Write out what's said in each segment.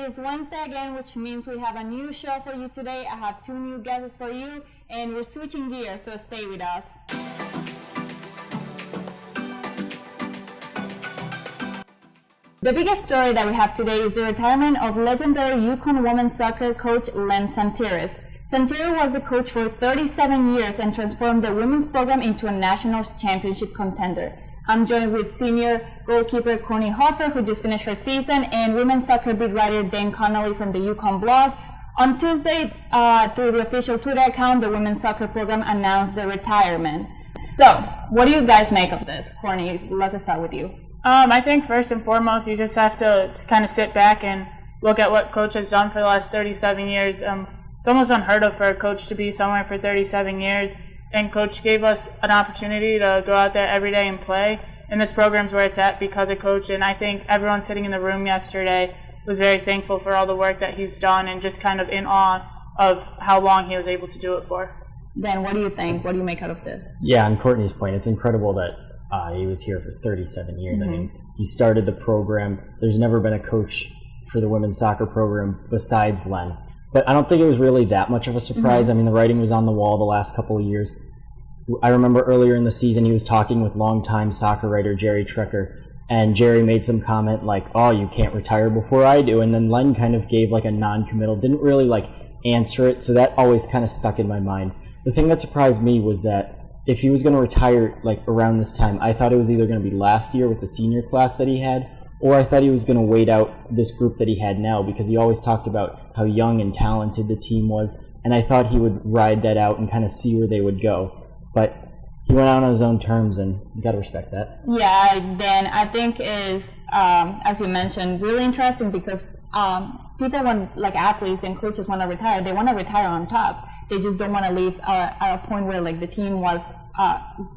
It's Wednesday again, which means we have a new show for you today. I have two new guests for you, and we're switching gears, so stay with us. The biggest story that we have today is the retirement of legendary UConn women's soccer coach Len Tsantiris. Tsantiris was the coach for 37 years and transformed the women's program into a national championship contender. I'm joined with senior goalkeeper Courtney Hofer, who just finished her season, and women's soccer beat writer Dan Connolly from the UConn Blog. On Tuesday, through the official Twitter account, the women's soccer program announced their retirement. So, what do you guys make of this? Courtney, let's start with you. I think first and foremost, you just have to kind of sit back and look at what coach has done for the last 37 years. It's almost unheard of for a coach to be somewhere for 37 years. And coach gave us an opportunity to go out there every day and play. And this program's where it's at because of coach. And I think everyone sitting in the room yesterday was very thankful for all the work that he's done and just kind of in awe of how long he was able to do it for. Dan, what do you think? What do you make out of this? Yeah, on Courtney's point, it's incredible that he was here for 37 years. I mean, he started the program. There's never been a coach for the women's soccer program besides Len. But I don't think it was really that much of a surprise. I mean, the writing was on the wall the last couple of years. I remember earlier in the season he was talking with longtime soccer writer Jerry Trecker, and Jerry made some comment like, "Oh, you can't retire before I do," and then Len kind of gave like a non-committal, didn't really like answer it, so that always kind of stuck in my mind. The thing that surprised me was that if he was going to retire like around this time, I thought it was either going to be last year with the senior class that he had, or I thought he was going to wait out this group that he had now, because he always talked about how young and talented the team was, and I thought he would ride that out and kind of see where they would go. But he went out on his own terms, and you got to respect that. Yeah, Dan, I think is, as you mentioned, really interesting because people, like athletes and coaches want to retire, they want to retire on top. They just don't want to leave at a point where like the team was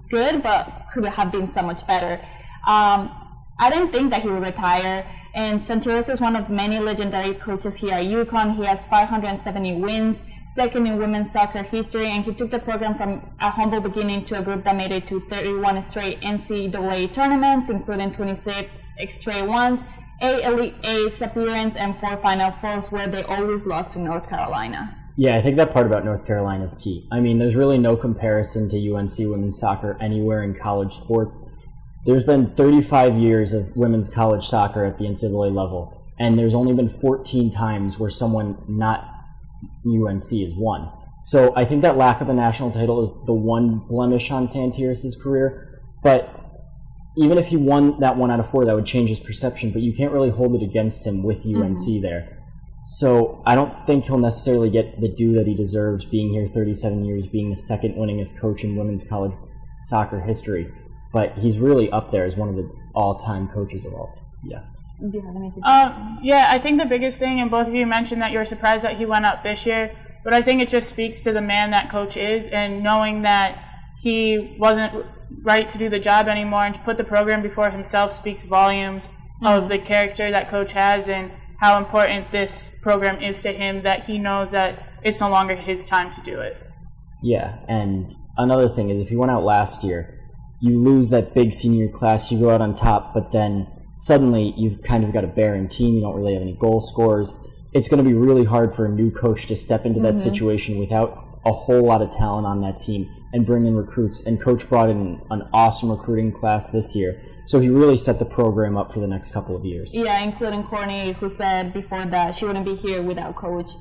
good, but could have been so much better. I didn't think that he would retire, and Tsantiris is one of many legendary coaches here at UConn. He has 570 wins, second in women's soccer history, and he took the program from a humble beginning to a group that made it to 31 straight NCAA tournaments, including 26 straight ones, 8 Elite Eights appearances, and 4 Final Fours, where they always lost to North Carolina. Yeah, I think that part about North Carolina is key. I mean, there's really no comparison to UNC women's soccer anywhere in college sports. There's been 35 years of women's college soccer at the NCAA level, and there's only been 14 times where someone not UNC has won. So I think that lack of a national title is the one blemish on Tsantiris' career, but even if he won that 1 out of 4, that would change his perception, but you can't really hold it against him with UNC there. So I don't think he'll necessarily get the due that he deserves being here 37 years, being the second winningest coach in women's college soccer history. But he's really up there as one of the all-time coaches of all. Yeah. Do you have anything? Yeah, I think the biggest thing, and both of you mentioned that you were surprised that he went up this year, but I think it just speaks to the man that coach is, and knowing that he wasn't right to do the job anymore and to put the program before himself speaks volumes of the character that coach has and how important this program is to him, that he knows that it's no longer his time to do it. Yeah, and another thing is if you went out last year, you lose that big senior class, you go out on top, but then suddenly you've kind of got a barren team, you don't really have any goal scorers. It's going to be really hard for a new coach to step into that situation without a whole lot of talent on that team and bring in recruits. And coach brought in an awesome recruiting class this year, so he really set the program up for the next couple of years. Yeah, including Courtney, who said before that she wouldn't be here without coach.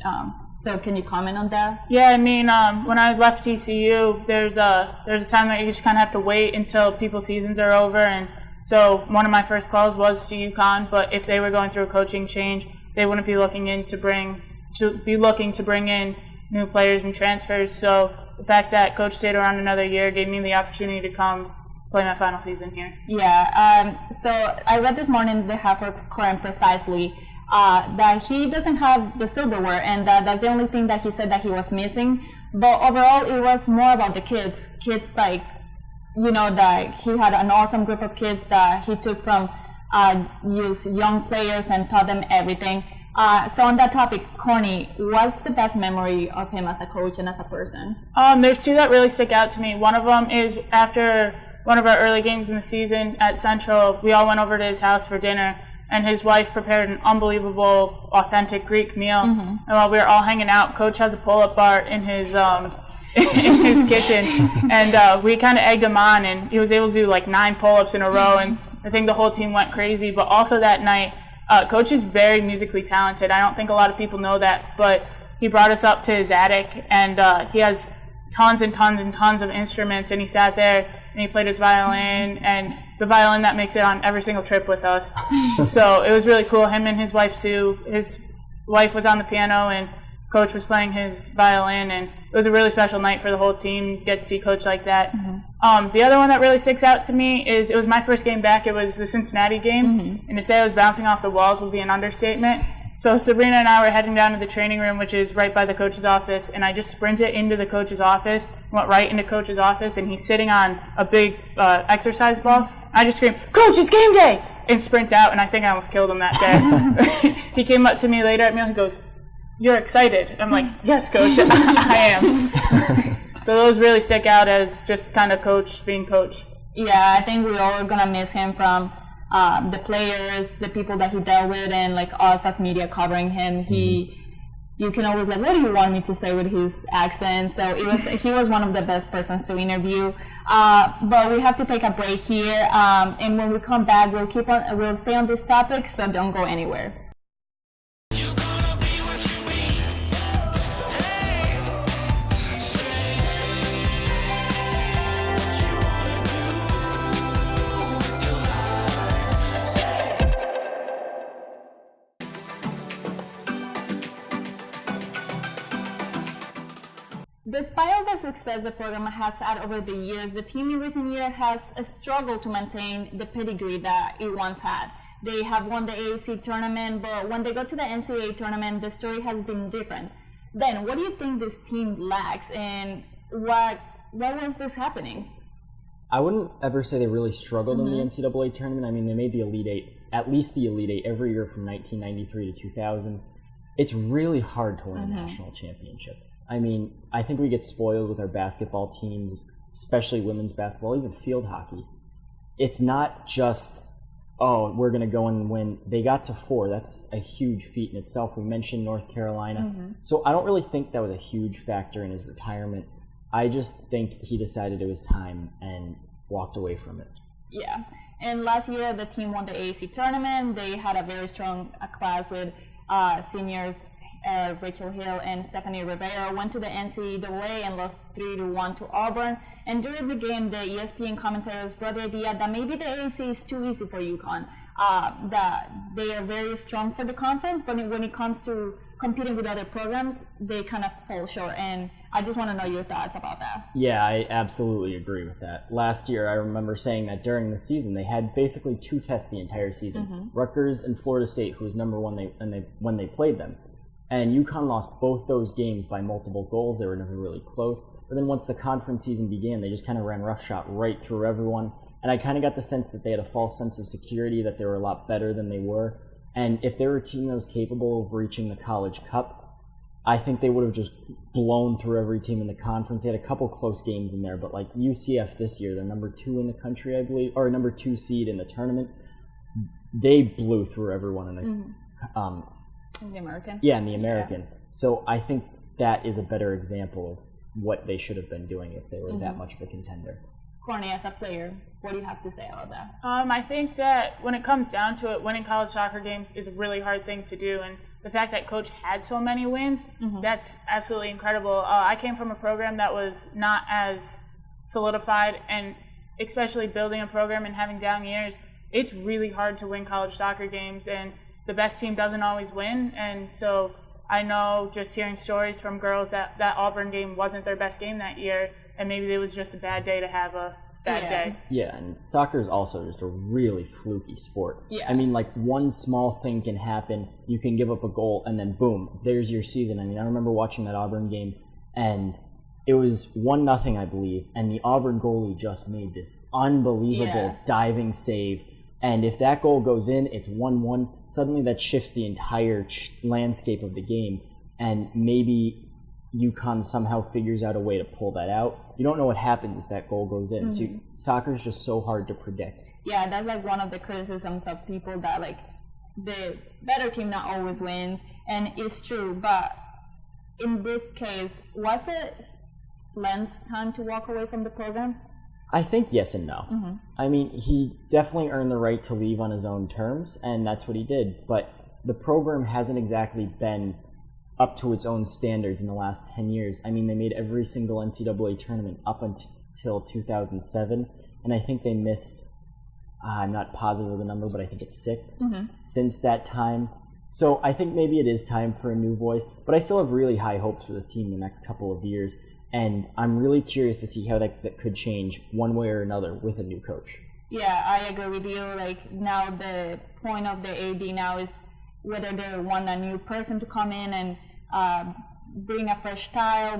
So can you comment on that? Yeah, I mean, when I left TCU, there's a time that you just kind of have to wait until people's seasons are over, and so one of my first calls was to UConn. But if they were going through a coaching change, they wouldn't be looking to bring in new players and transfers. So the fact that coach stayed around another year gave me the opportunity to come play my final season here. Yeah. So I read this morning the Harper Court precisely. That he doesn't have the silverware, and that's the only thing that he said that he was missing. But overall, it was more about the kids. Kids like, that he had an awesome group of kids that he took from young players and taught them everything. So on that topic, Courtney, what's the best memory of him as a coach and as a person? There's 2 that really stick out to me. One of them is after one of our early games in the season at Central, we all went over to his house for dinner. and his wife prepared an unbelievable, authentic Greek meal. And while we were all hanging out, Coach has a pull-up bar in his in his kitchen, and we kind of egged him on, and he was able to do like 9 pull-ups in a row, and I think the whole team went crazy. But also that night, Coach is very musically talented. I don't think a lot of people know that, but he brought us up to his attic, and he has tons and tons and tons of instruments, and he sat there and he played his violin, and the violin that makes it on every single trip with us. So it was really cool. Him and his wife Sue, his wife was on the piano and Coach was playing his violin, and it was a really special night for the whole team. Get to see Coach like that. The other one that really sticks out to me is it was my first game back. It was the Cincinnati game, and to say I was bouncing off the walls would be an understatement. So Sabrina and I were heading down to the training room, which is right by the coach's office, and I just sprinted into the coach's office, went right into Coach's office, and he's sitting on a big exercise ball. I just screamed, "Coach, it's game day!" and sprint out, and I think I almost killed him that day. He came up to me later at meal, he goes, "You're excited?" I'm like, "Yes, Coach, I am." So those really stick out as just kind of Coach being Coach. Yeah, I think we all are going to miss him from the players, the people that he dealt with, and like us as media covering him. You can always like, what do you want me to say with his accent? So he was one of the best persons to interview. But we have to take a break here, and when we come back, we'll stay on this topic. So don't go anywhere. Despite all the success the program has had over the years, the team in recent years has struggled to maintain the pedigree that it once had. They have won the AAC tournament, but when they go to the NCAA tournament, the story has been different. Then, what do you think this team lacks, and why was this happening? I wouldn't ever say they really struggled in the NCAA tournament. I mean, they made the Elite Eight, at least the Elite Eight, every year from 1993 to 2000. It's really hard to win a national championship. I mean, I think we get spoiled with our basketball teams, especially women's basketball, even field hockey. It's not just, oh, we're going to go and win. They got to 4. That's a huge feat in itself. We mentioned North Carolina. So I don't really think that was a huge factor in his retirement. I just think he decided it was time and walked away from it. Yeah. And last year, the team won the AAC tournament. They had a very strong class with seniors. Rachel Hill and Stephanie Rivera went to the NCAA and lost 3-1 to Auburn. And during the game, the ESPN commentators brought the idea that maybe the AAC is too easy for UConn. That they are very strong for the conference, but when it comes to competing with other programs, they kind of fall short. And I just want to know your thoughts about that. Yeah, I absolutely agree with that. Last year, I remember saying that during the season, they had basically 2 tests the entire season. Rutgers and Florida State, who was number 1 when they played them. And UConn lost both those games by multiple goals. They were never really close. But then once the conference season began, they just kind of ran roughshod right through everyone. And I kind of got the sense that they had a false sense of security, that they were a lot better than they were. And if they were a team that was capable of reaching the College Cup, I think they would have just blown through every team in the conference. They had a couple close games in there, but like UCF this year, they're number 2 in the country, I believe, or number 2 seed in the tournament. They blew through everyone in the the American? Yeah, in the American. Yeah. So I think that is a better example of what they should have been doing if they were that much of a contender. Courtney, as a player, what do you have to say about that? I think that when it comes down to it, winning college soccer games is a really hard thing to do. And the fact that Coach had so many wins, that's absolutely incredible. I came from a program that was not as solidified, and especially building a program and having down years, it's really hard to win college soccer games. And the best team doesn't always win, and so I know just hearing stories from girls that Auburn game wasn't their best game that year, and maybe it was just a bad day to have a bad day. Yeah, and soccer is also just a really fluky sport. Yeah. I mean, like, one small thing can happen, you can give up a goal, and then boom, there's your season. I mean, I remember watching that Auburn game, and it was 1-0, I believe, and the Auburn goalie just made this unbelievable diving save. And if that goal goes in, it's 1-1. Suddenly that shifts the entire landscape of the game. And maybe UConn somehow figures out a way to pull that out. You don't know what happens if that goal goes in. So soccer's just so hard to predict. Yeah, that's like one of the criticisms of people that like the better team not always wins, and it's true. But in this case, was it Len's time to walk away from the program? I think yes and no. Mm-hmm. I mean, he definitely earned the right to leave on his own terms, and that's what he did. But the program hasn't exactly been up to its own standards in the last 10 years. I mean, they made every single NCAA tournament up until 2007, and I think they missed, I'm not positive of the number, but I think it's 6 since that time. So I think maybe it is time for a new voice, but I still have really high hopes for this team in the next couple of years, and I'm really curious to see how that could change one way or another with a new coach. Yeah, I agree with you. Like, now the point of the AD now is whether they want a new person to come in and bring a fresh style,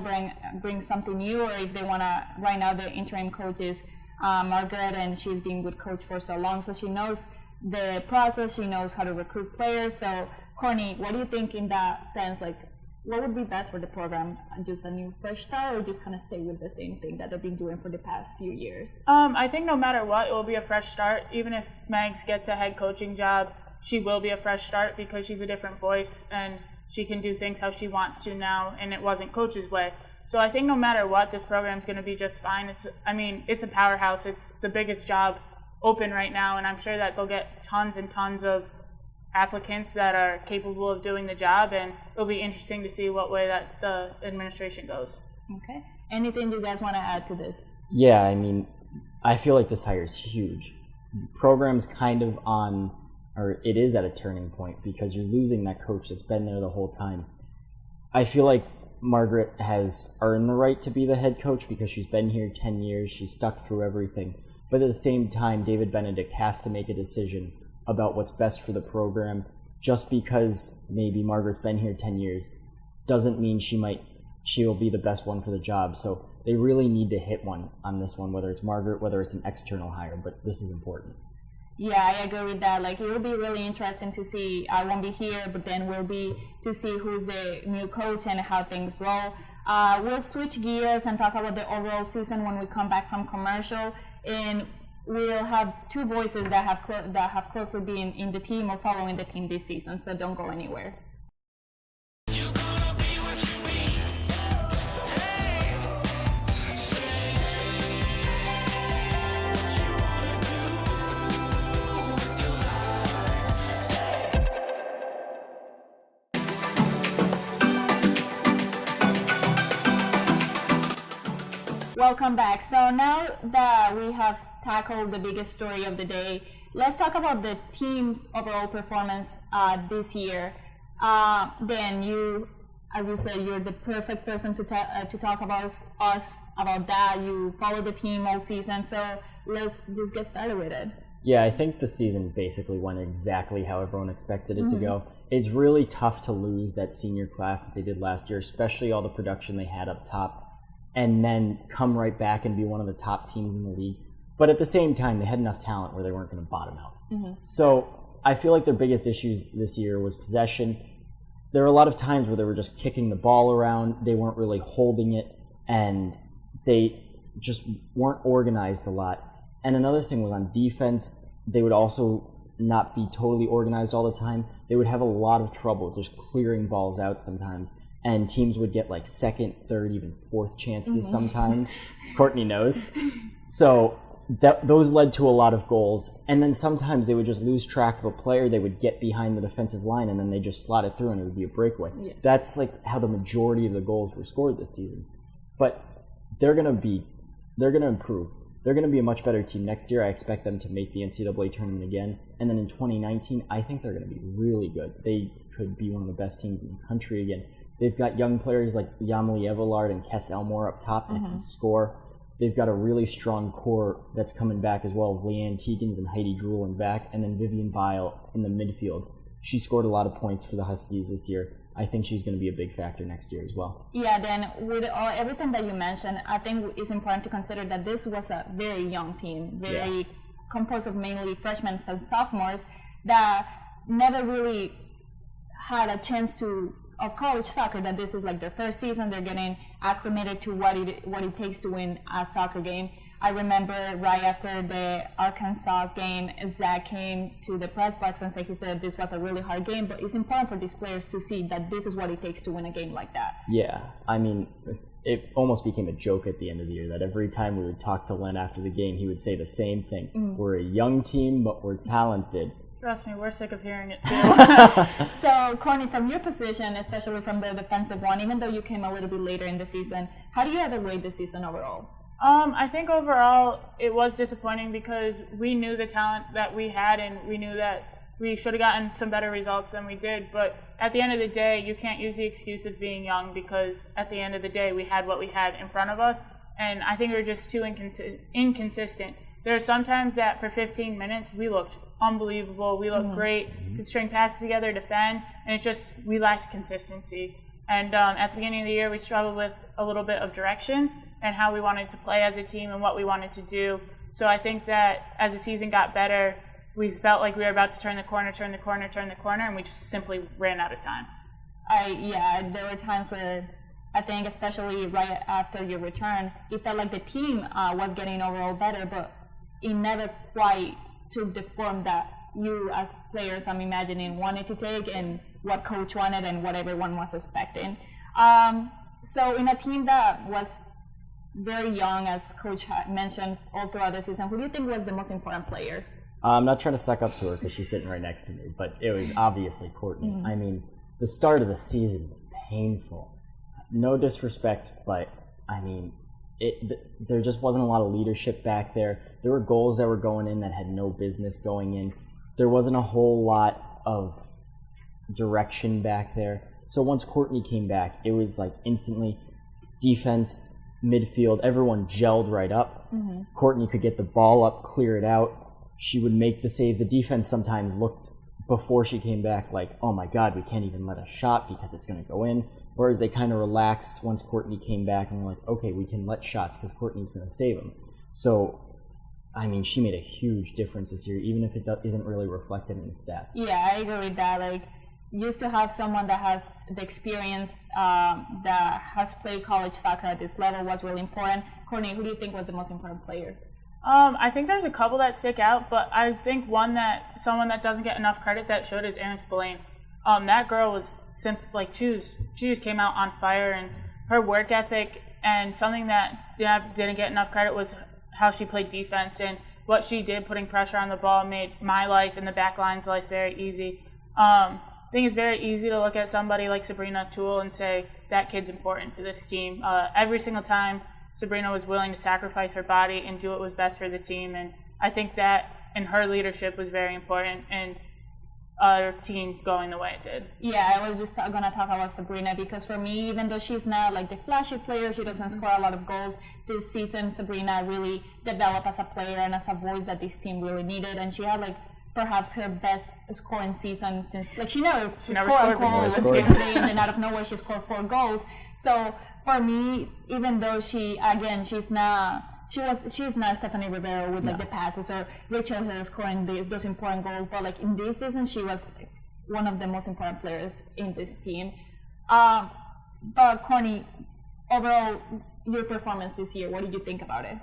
bring something new, or if they want to. Right now, the interim coach is Margaret, and she's been with coach for so long, so she knows the process. She knows how to recruit players. So, Courtney, what do you think in that sense? Like, what would be best for the program? Just a new fresh style, or just kind of stay with the same thing that they've been doing for the past few years? I think no matter what, it will be a fresh start. Even if Mags gets a head coaching job, she will be a fresh start because she's a different voice and she can do things how she wants to now, and it wasn't coach's way. So I think no matter what, this program's going to be just fine. It's a powerhouse. It's the biggest job open right now, and I'm sure that they'll get tons and tons of applicants that are capable of doing the job, and it'll be interesting to see what way that the administration goes. Okay. Anything you guys want to add to this? Yeah, I mean, I feel like this hire is huge. The program's kind of on, or it is at a turning point because you're losing that coach that's been there the whole time. I feel like Margaret has earned the right to be the head coach because she's been here 10 years, she's stuck through everything. But at the same time, David Benedict has to make a decision about what's best for the program. Just because maybe Margaret's been here 10 years doesn't mean she'll be the best one for the job. So they really need to hit one on this one, whether it's Margaret, whether it's an external hire, but this is important. Yeah, I agree with that. Like, it will be really interesting to see. I won't be here, but then we'll be to see who's the new coach and how things roll. We'll switch gears and talk about the overall season when we come back from commercial, and we'll have two voices that have closely been in the team or following the team this season. So don't go anywhere. Welcome back. So now that we have tackled the biggest story of the day, let's talk about the team's overall performance this year. Dan, you, as you said, you're the perfect person to talk about us about that. You follow the team all season, so let's just get started with it. Yeah, I think the season basically went exactly how everyone expected it to go. It's really tough to lose that senior class that they did last year, especially all the production they had up top, and then come right back and be one of the top teams in the league. But at the same time, they had enough talent where they weren't going to bottom out. So I feel like their biggest issues this year was possession. There were a lot of times where they were just kicking the ball around, they weren't really holding it, and they just weren't organized a lot. And another thing was on defense, they would also not be totally organized all the time. They would have a lot of trouble just clearing balls out sometimes. And teams would get like second, third, even fourth chances sometimes. Courtney knows. So those led to a lot of goals. And then sometimes they would just lose track of a player. They would get behind the defensive line and then they just slot it through and it would be a breakaway. Yeah. That's like how the majority of the goals were scored this season. But they're going to improve. They're going to be a much better team next year. I expect them to make the NCAA tournament again. And then in 2019, I think they're going to be really good. They could be one of the best teams in the country again. They've got young players like Yamili Evelard and Kess Elmore up top that can score. They've got a really strong core that's coming back as well. Leanne Keegans and Heidi Droolen back, and then Vivian Bile in the midfield. She scored a lot of points for the Huskies this year. I think she's going to be a big factor next year as well. Yeah, then with everything that you mentioned, I think it's important to consider that this was a very young team, composed of mainly freshmen and sophomores that never really had a chance of college soccer, that this is like their first season. They're getting acclimated to what it takes to win a soccer game. I remember right after the Arkansas game, Zach came to the press box and he said this was a really hard game, but it's important for these players to see that this is what it takes to win a game like that. Yeah, I mean, it almost became a joke at the end of the year that every time we would talk to Len after the game, he would say the same thing. We're a young team, but we're talented. Trust me, we're sick of hearing it too. So, Courtney, from your position, especially from the defensive one, even though you came a little bit later in the season, how do you evaluate the season overall? I think overall it was disappointing because we knew the talent that we had and we knew that we should have gotten some better results than we did. But at the end of the day, you can't use the excuse of being young because at the end of the day, we had what we had in front of us. And I think we were just too inconsistent. There are some times that for 15 minutes, we looked unbelievable. We looked great, could string passes together, defend, and we lacked consistency. And at the beginning of the year, we struggled with a little bit of direction and how we wanted to play as a team and what we wanted to do. So I think that as the season got better, we felt like we were about to turn the corner, and we just simply ran out of time. There were times where I think, especially right after your return, it felt like the team was getting overall better, but it never quite took the form that you as players, I'm imagining, wanted to take and what coach wanted and what everyone was expecting. So in a team that was very young, as coach had mentioned all throughout the season, who do you think was the most important player? I'm not trying to suck up to her because she's sitting right next to me, but it was obviously Courtney. I mean, the start of the season was painful. No disrespect, but I mean, there just wasn't a lot of leadership back there. There were goals that were going in that had no business going in. There wasn't a whole lot of direction back there. So once Courtney came back, it was like instantly defense, midfield, everyone gelled right up. Courtney could get the ball up, clear it out. She would make the saves. The defense sometimes looked, before she came back, like, oh my God, we can't even let a shot because it's going to go in. Whereas they kind of relaxed once Courtney came back and were like, okay, we can let shots because Courtney's going to save them. So, I mean, she made a huge difference this year, even if it isn't really reflected in the stats. Yeah, I agree with that. Like, used to have someone that has the experience, that has played college soccer at this level was really important. Courtney, who do you think was the most important player? I think there's a couple that stick out, but I think someone that doesn't get enough credit that should is Erin Spillane. That girl was she just came out on fire, and her work ethic, and something that didn't get enough credit was how she played defense, and what she did putting pressure on the ball made my life and the back line's life very easy. I think it's very easy to look at somebody like Sabrina Toole and say that kid's important to this team. Every single time Sabrina was willing to sacrifice her body and do what was best for the team, and I think that in her leadership was very important and our team going the way it did. Yeah, I was just going to talk about Sabrina because for me, even though she's not like the flashy player, she doesn't score a lot of goals, this season Sabrina really developed as a player and as a voice that this team really needed, and she had like perhaps her best scoring season since, like she never scored a goal yesterday, and then out of nowhere she scored 4 goals. So for me, even though she's not Stephanie Rivero with like the passes or Rachel Hill scoring those important goals, but like in this season she was one of the most important players in this team. But Courtney, overall, your performance this year, what did you think about it?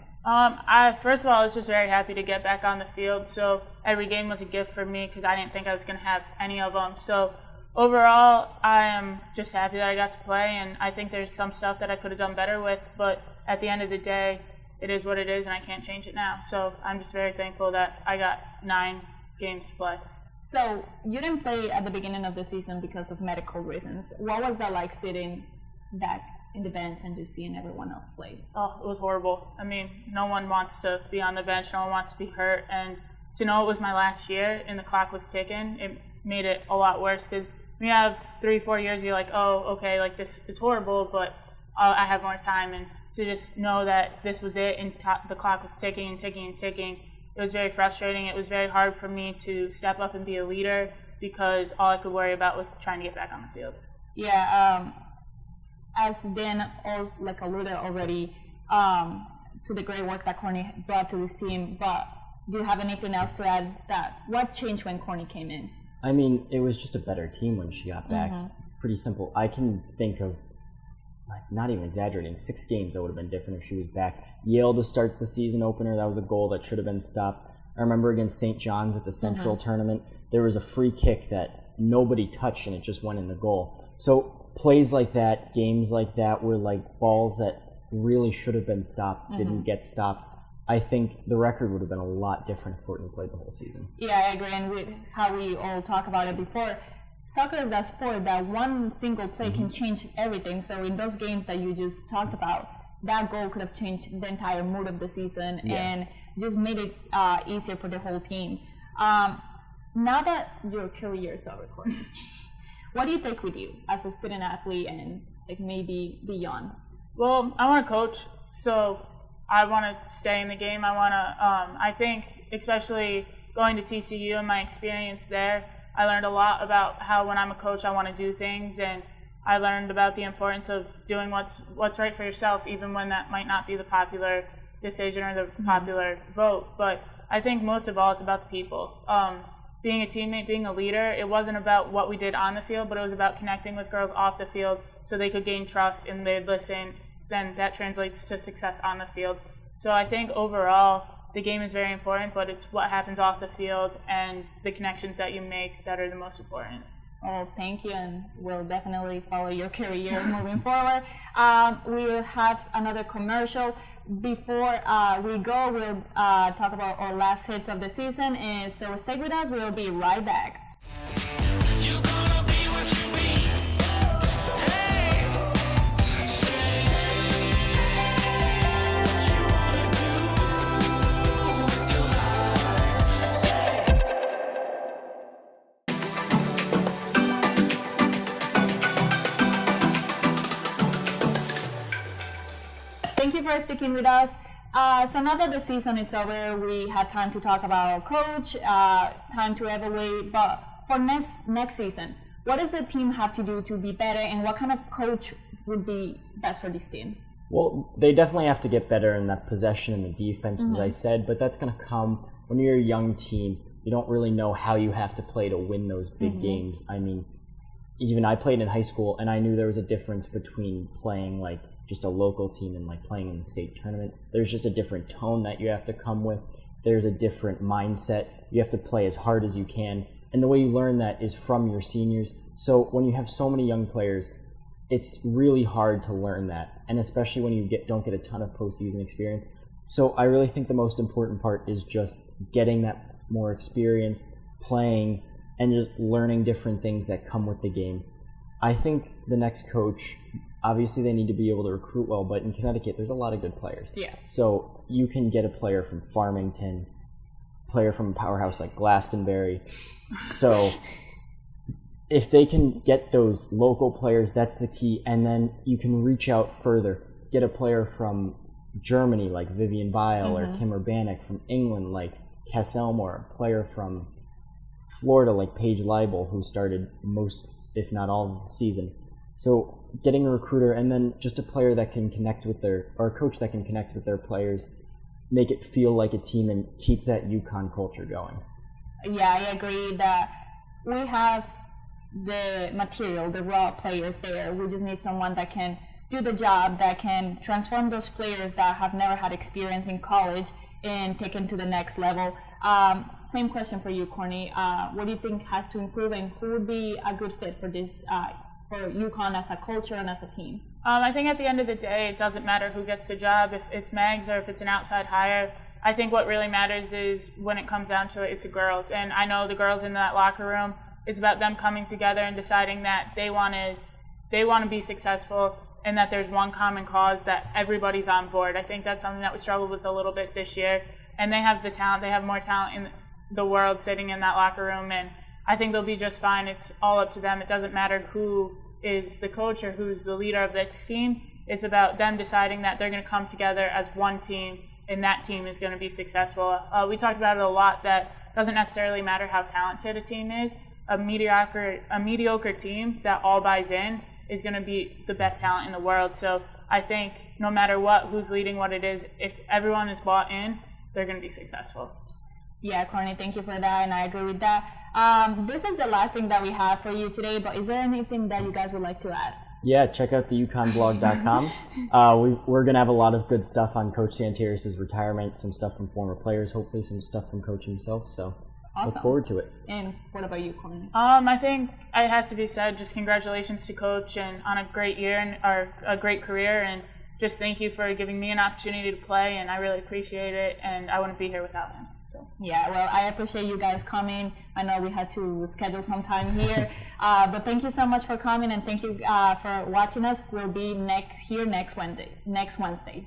First of all, I was just very happy to get back on the field. So every game was a gift for me because I didn't think I was going to have any of them. So overall, I am just happy that I got to play, and I think there's some stuff that I could have done better with. But at the end of the day, it is what it is, and I can't change it now. So I'm just very thankful that I got 9 games to play. So you didn't play at the beginning of the season because of medical reasons. What was that like sitting back in the bench and just seeing everyone else play? Oh, it was horrible. I mean, no one wants to be on the bench. No one wants to be hurt. And to know it was my last year and the clock was ticking, it made it a lot worse because when you have 3-4 years, you're like, oh, okay, like this is horrible, but I have more time. And to just know that this was it and the clock was ticking and ticking and ticking, it was very frustrating. It was very hard for me to step up and be a leader because all I could worry about was trying to get back on the field. Yeah, as Dan alluded already to the great work that Courtney brought to this team, but do you have anything else to add? What changed when Courtney came in? I mean, it was just a better team when she got back. Pretty simple. I can think of not even exaggerating, 6 games that would have been different if she was back. Yale to start the season opener, that was a goal that should have been stopped. I remember against St. John's at the Central tournament, there was a free kick that nobody touched and it just went in the goal. So plays like that, games like that, were like balls that really should have been stopped, didn't get stopped. I think the record would have been a lot different if Courtney played the whole season. Yeah, I agree. And with how we all talk about it before, soccer is that sport that one single play can change everything. So in those games that you just talked about, that goal could have changed the entire mood of the season and just made it easier for the whole team. Now that your career is over, Courtney, what do you take with you as a student athlete and like maybe beyond? Well, I want to coach, so I want to stay in the game. I want to, I think, especially going to TCU and my experience there, I learned a lot about how when I'm a coach I want to do things, and I learned about the importance of doing what's right for yourself, even when that might not be the popular decision or the popular vote. But I think most of all it's about the people. Being a teammate, being a leader, it wasn't about what we did on the field, but it was about connecting with girls off the field so they could gain trust and they'd listen. Then that translates to success on the field. So I think overall the game is very important, but it's what happens off the field and the connections that you make that are the most important. Oh, thank you, and we'll definitely follow your career moving forward. We will have another commercial. Before we go, we'll talk about our last hits of the season, and so stay with us. We'll be right back. You're gonna be what you be. Hey, say what you wanna do with your life. Say. Thank you for sticking with us. So now that the season is over, we had time to talk about our coach, time to evaluate. But for next season, what does the team have to do to be better, and what kind of coach would be best for this team? Well, they definitely have to get better in that possession and the defense, as I said, but that's going to come when you're a young team. You don't really know how you have to play to win those big games. I mean, even I played in high school, and I knew there was a difference between playing like just a local team and like playing in the state tournament. There's just a different tone that you have to come with. There's a different mindset. You have to play as hard as you can. And the way you learn that is from your seniors. So when you have so many young players, it's really hard to learn that. And especially when you don't get a ton of postseason experience. So I really think the most important part is just getting that more experience, playing, and just learning different things that come with the game. I think the next coach, obviously they need to be able to recruit well, but in Connecticut there's a lot of good players. Yeah. So you can get a player from Farmington, player from a powerhouse like Glastonbury. So if they can get those local players, that's the key. And then you can reach out further. Get a player from Germany like Vivian Bile or Kim Urbanek, from England like Cass Elmore, a player from Florida like Paige Leibel, who started most, if not all, of the season. So getting a recruiter, and then just a player that can connect with or a coach that can connect with their players, make it feel like a team and keep that UConn culture going. Yeah, I agree that we have the material, the raw players there. We just need someone that can do the job, that can transform those players that have never had experience in college and take them to the next level. Same question for you, Courtney. What do you think has to improve, and who would be a good fit for this, for UConn as a culture and as a team? I think at the end of the day, it doesn't matter who gets the job, if it's Megs or if it's an outside hire. I think what really matters is when it comes down to it, it's the girls. And I know the girls in that locker room, it's about them coming together and deciding that they want to be successful, and that there's one common cause, that everybody's on board. I think that's something that we struggled with a little bit this year. And they have the talent. They have more talent in the world sitting in that locker room, and I think they'll be just fine. It's all up to them. It doesn't matter who is the coach or who's the leader of this team. It's about them deciding that they're going to come together as one team, and that team is going to be successful. We talked about it a lot, that doesn't necessarily matter how talented a team is. A mediocre team that all buys in is going to be the best talent in the world. So I think no matter what, who's leading, what it is, if everyone is bought in, they're going to be successful. Yeah, Courtney, thank you for that, and I agree with that. This is the last thing that we have for you today, but is there anything that you guys would like to add? Yeah, check out the UConnBlog.com. We're going to have a lot of good stuff on Coach Tsantiris' retirement, some stuff from former players, hopefully some stuff from Coach himself. So Awesome. look forward to it. And what about you, Courtney? I think it has to be said, just congratulations to Coach and on a great year or a great career, and just thank you for giving me an opportunity to play, and I really appreciate it, and I wouldn't be here without him. So. Yeah, well, I appreciate you guys coming. I know we had to schedule some time here, but thank you so much for coming, and thank you for watching us. We'll be next Wednesday.